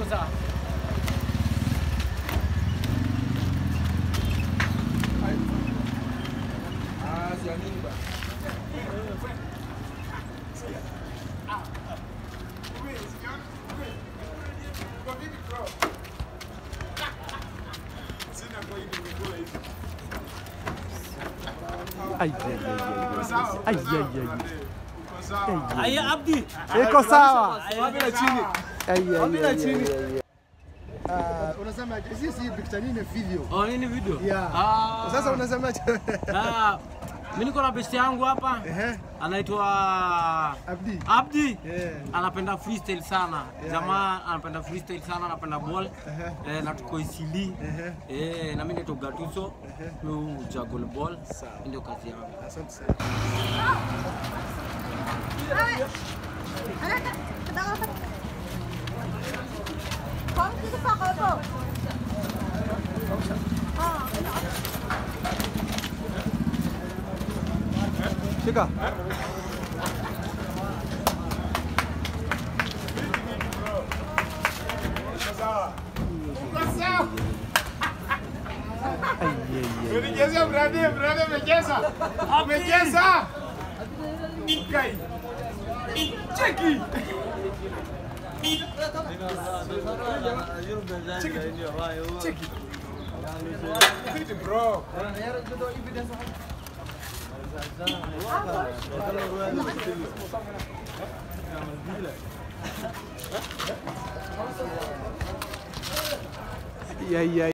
sawa. Sio nini ba? Aya Abdi. Iko sawa. Wapenda chini. Wapenda chini. Unasema sisi picture nini video? Oh, nini video? Yeah. Sasa unasema mimi niko na best yangu hapa. Anaitwa Abdi. Anapenda freestyle sana. Jamaa anapenda freestyle sana, anapenda ball. Na tuko Isili. Na mimi naitwa Gatuso. Mimi juggle ball. Ndio kazi yangu. Asante sana. Shika. Umecheza brother, umecheza. Umecheza. Kai. Cheki. Cheki. Cheki bro. Yeah.